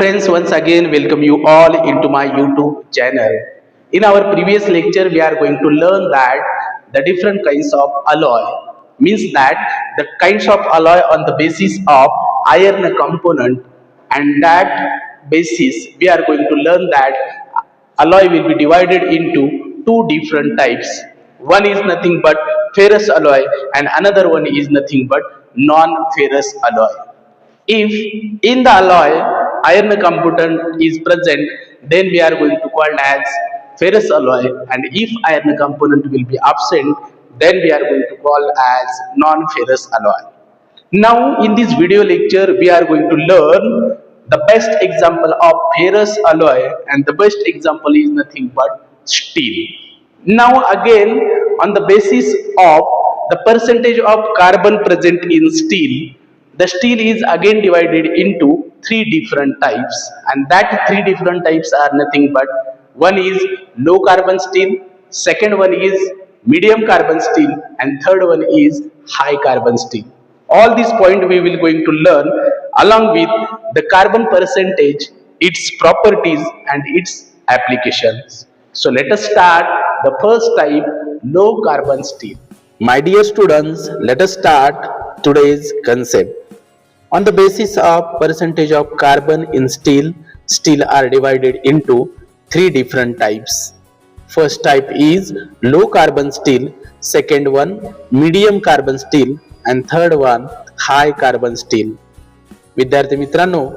friends, once again welcome you all into my YouTube channel. In our previous lecture, we are going to learn that the different kinds of alloy means that the kinds of alloy on the basis of iron component, and that basis we are going to learn that alloy will be divided into two different types. One is nothing but ferrous alloy and another one is nothing but non-ferrous alloy. If in the alloy iron component is present, then we are going to call as ferrous alloy, and if iron component will be absent, then we are going to call as non-ferrous alloy. Now in this video lecture we are going to learn the best example of ferrous alloy, and the best example is nothing but steel. Now again, on the basis of the percentage of carbon present in steel, the steel is again divided into three different types, and that three different types are nothing but one is low carbon steel, second one is medium carbon steel, and third one is high carbon steel. All these point we will going to learn along with the carbon percentage, its properties and its applications. So let us start the first type, low carbon steel. My dear students, let us start today's concept. On the basis of percentage of carbon in steel, steel are divided into three different types. First type is low carbon steel, second one medium carbon steel, and third one high carbon steel. विद्यार्थी मित्रांनो,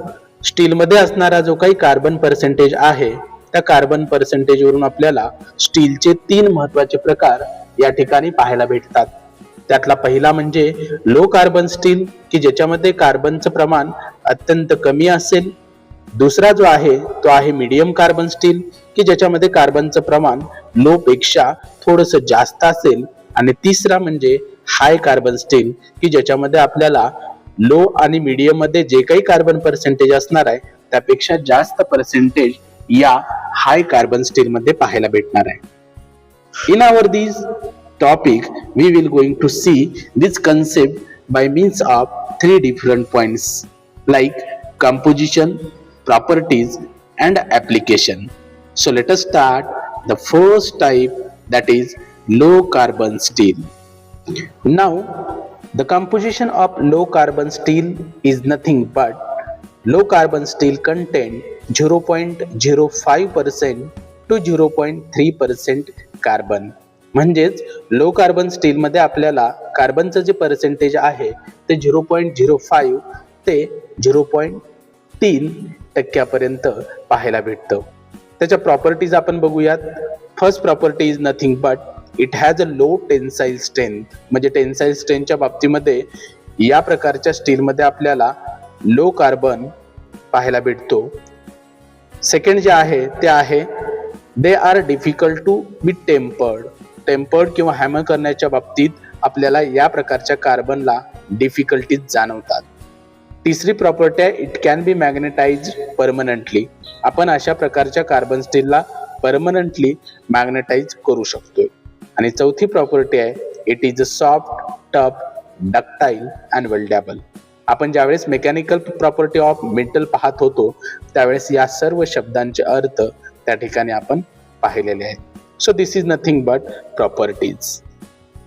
steel मध्ये असणारा जो काही carbon percentage आहे, त्या carbon percentage वरून आपल्याला स्टीलचे तीन महत्त्वाचे प्रकार या ठिकाणी पाहायला भेटतात. त्यातला पहिला म्हणजे लो कार्बन स्टील, की ज्याच्यामध्ये कार्बनचं प्रमाण अत्यंत कमी असेल. दुसरा जो आहे तो आहे मीडियम कार्बन स्टील, की ज्याच्यामध्ये कार्बनचं प्रमाण लो पेक्षा थोडंसं जास्त असेल. आणि तिसरा म्हणजे हाय कार्बन स्टील, की ज्याच्यामध्ये आपल्याला लो आणि मीडियम मध्ये जे काही कार्बन पर्सेंटेज असणार आहे त्यापेक्षा जास्त पर्सेंटेज या हाय कार्बन स्टील मध्ये पाहायला भेटणार आहे. In our this topic we will going to see this concept by means of three different points like composition, properties and application. So let us start the first type, that is low carbon steel. Now the composition of low carbon steel is nothing but low carbon steel contain 0.05% to 0.3% carbon. म्हणजेच low carbon steel मध्ये आपल्याला कार्बनचं जे percentage आहे ते 0.05 ते 0.3% पाहायला भेटतं. त्याच्या प्रॉपर्टीज आपण बघूयात. First property is nothing but it has a low tensile strength. म्हणजे टेन्साईल स्ट्रेंथच्या बाबतीमध्ये या प्रकारच्या स्टीलमध्ये आपल्याला लो कार्बन पाहायला भेटतो. सेकंड जे आहे ते आहे they are difficult to be tempered किंवा हॅमर करण्याच्या बाबतीत आपल्याला या प्रकारच्या कार्बनला डिफिकल्टीज जाणवतात. तिसरी प्रॉपर्टी आहे it can be magnetized permanently. आपण अशा प्रकारच्या कार्बन स्टीलला परमनंटली मॅग्नेटाइज करू शकतोय. आणि चौथी प्रॉपर्टी आहे it is a soft, tough, ductile and weldable. आपण ज्यावेळेस मेकॅनिकल प्रॉपर्टी ऑफ मेटल पाहत होतो त्यावेळेस या सर्व शब्दांचे अर्थ त्या ठिकाणी आपण पाहिलेले आहेत. So this is nothing but properties.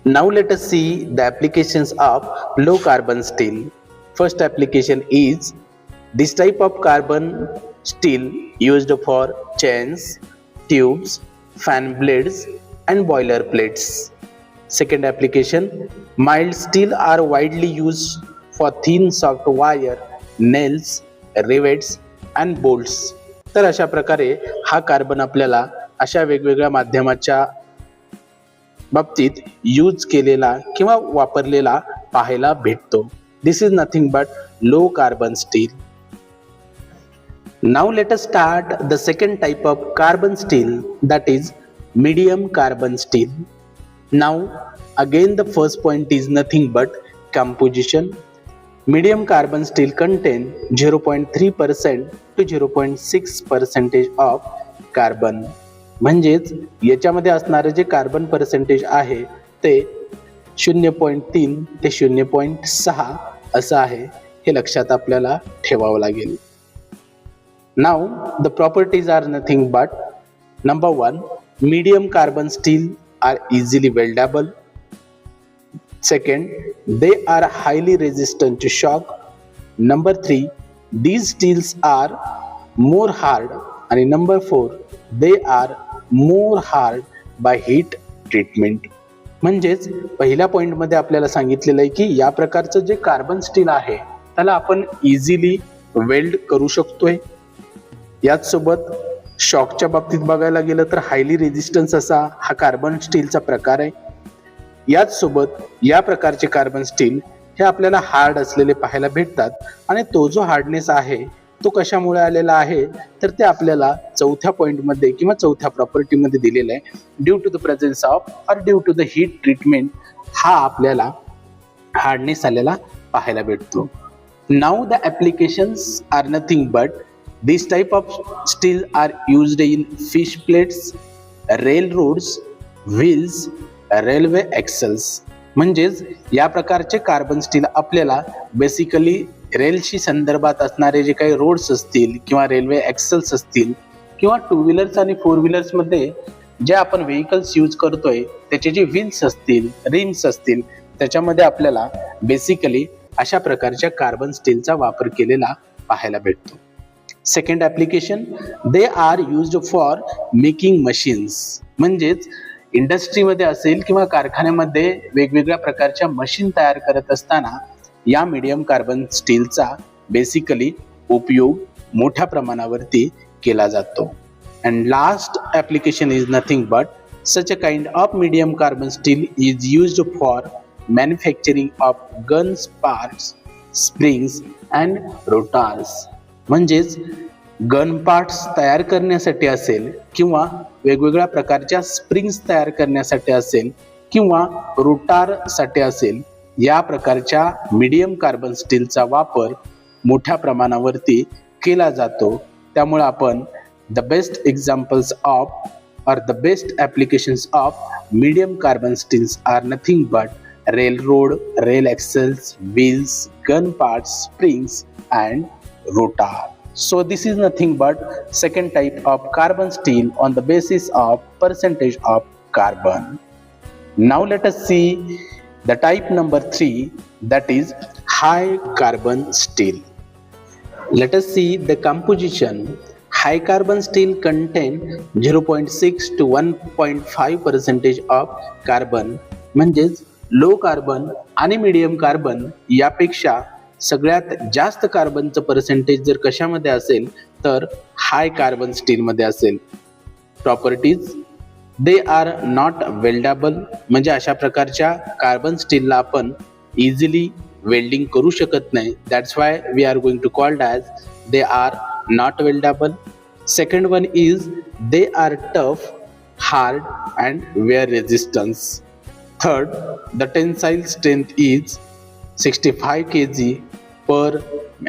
Now let us see the applications of low carbon steel. First application is this type of carbon steel used for chains, tubes, fan blades and boiler plates. Second application, mild steel are widely used for thin soft wire, nails, rivets and bolts. तर अशा प्रकारे हा carbon आपल्याला अशा वेगवेगळ्या माध्यमाच्या बाबतीत use केलेला किंवा वापरलेला पाहायला भेटतो. This is nothing but low carbon steel. Now let us start the second type of carbon steel, that is medium carbon steel. Now again the first point is nothing but composition. Medium carbon steel contain 0.3% to 0.6% of carbon. म्हणजेच याच्यामध्ये असणारे जे carbon percentage आहे ते 0.3 ते 0.6 असं आहे. हे लक्षात आपल्याला ठेवावं लागेल. Now the properties are nothing but: number 1, medium carbon steel are easily weldable. Second, they are highly resistant to shock. Number 3, these steels are more hard. आणि number 4, they are more hard by heat treatment. म्हणजेच पहिल्या पॉइंटमध्ये आपल्याला सांगितलेलं आहे की या प्रकारचं जे कार्बन स्टील आहे त्याला आपण इझिली वेल्ड करू शकतोय. याच सोबत शॉकच्या बाबतीत बघायला गेलं तर हायली रेजिस्टन्स असा हा कार्बन स्टीलचा प्रकार आहे. याच सोबत या प्रकारचे कार्बन स्टील हे आपल्याला हार्ड असलेले पाहायला भेटतात आणि तो जो हार्डनेस आहे तो कशामुळे आलेला आहे तर ते आपल्याला चौथ्या पॉइंटमध्ये किंवा चौथ्या प्रॉपर्टीमध्ये दिलेलं आहे. Due to the presence of or due to the heat treatment हा आपल्याला हार्डनेस आलेला पाहायला भेटतो. Now the applications are nothing but this type of steel are used in fish plates, rail roads, wheels, railway axles. म्हणजेच या प्रकारचे carbon steel आपल्याला basically रेलशी संदर्भात असणारे जे काही रोड्स असतील किंवा रेल्वे एक्सेल्स असतील किंवा टू व्हीलर्स आणि फोर व्हीलर्समध्ये जे आपण व्हेकल्स यूज करतोय त्याचे जे व्हील्स असतील, रिम्स असतील, त्याच्यामध्ये आपल्याला बेसिकली अशा प्रकारच्या कार्बन स्टीलचा वापर केलेला पाहायला भेटतो. Second application, they are used for making machines. म्हणजेच इंडस्ट्रीमध्ये असेल किंवा कारखान्यामध्ये वेगवेगळ्या प्रकारच्या मशीन तयार करत असताना या मीडियम कार्बन स्टीलचा बेसिकली उपयोग मोठ्या प्रमाणावरती केला जातो. And last application is nothing but such a kind of medium carbon steel is used for manufacturing of guns parts, springs and rotors. म्हणजेच गन पार्ट्स तयार करण्यासाठी असेल किंवा वेगवेगळ्या प्रकारच्या स्प्रिंग्स तयार करण्यासाठी असेल किंवा रोटारसाठी असेल, या प्रकारच्या मीडियम कार्बन स्टीलचा वापर मोठ्या प्रमाणावरती केला जातो. त्यामुळे आपण the best examples of or the best applications of medium carbon steels are nothing but rail road, rail axles, wheels, gun parts, springs and rotor. So this is nothing but second type of carbon steel on the basis of percentage of carbon. Now let us see the type number 3, that is high carbon steel. Let us see the composition. High carbon steel contain 0.6 to 1.5% of carbon. म्हणजेच low carbon आणि medium carbon यापेक्षा सगळ्यात जास्त कार्बनचं percentage जर कशामध्ये असेल तर हाय carbon स्टीलमध्ये असेल. Properties, they are not weldable. म्हणजे अशा प्रकारच्या कार्बन स्टीलला आपण इझिली वेल्डिंग करू शकत नाही. That's why we are going to called as they are not weldable. Second one is they are tough, hard and wear resistance. Third, the tensile strength is 65 kg per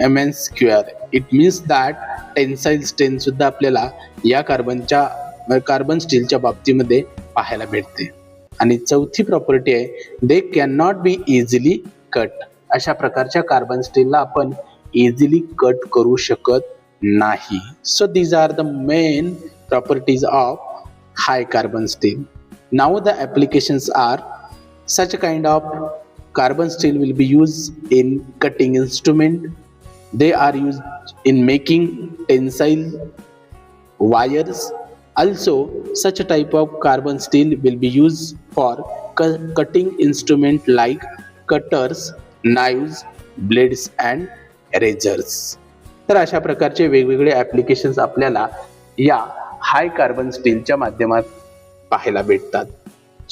mm square. It means that tensile strength सुद्धा आपल्याला या carbon स्टीलच्या बाबतीमध्ये पाहायला भेटते. आणि चौथी property आहे, they can not be easily cut. अशा प्रकारच्या कार्बन स्टीलला आपण इझिली कट करू शकत नाही. So these are the main properties of high carbon steel. Now the applications are such a kind of carbon steel will be used in cutting instrument. They are used in making tensile wires. Also, such a type of carbon steel will be used for cutting instrument like cutters, knives, blades and razors. तर अशा प्रकारचे वेगवेगळे applications आपल्याला या हाय carbon स्टीलच्या माध्यमात पाहायला भेटतात.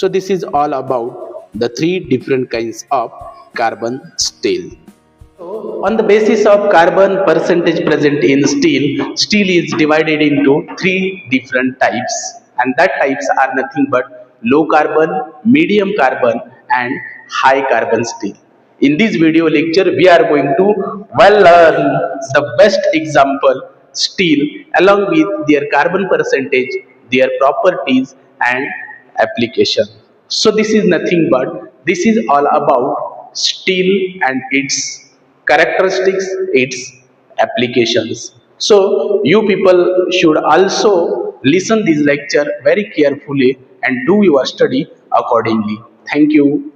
So this is all about the three different kinds of carbon steel. So on the basis of carbon percentage present in steel, steel is divided into three different types, and that types are nothing but low carbon, medium carbon and high carbon steel. In this video lecture we are going to learn the best example steel along with their carbon percentage, their properties and application. So this is nothing but this is all about steel and its characteristics, its applications. So you people should also listen this lecture very carefully and do your study accordingly. Thank you.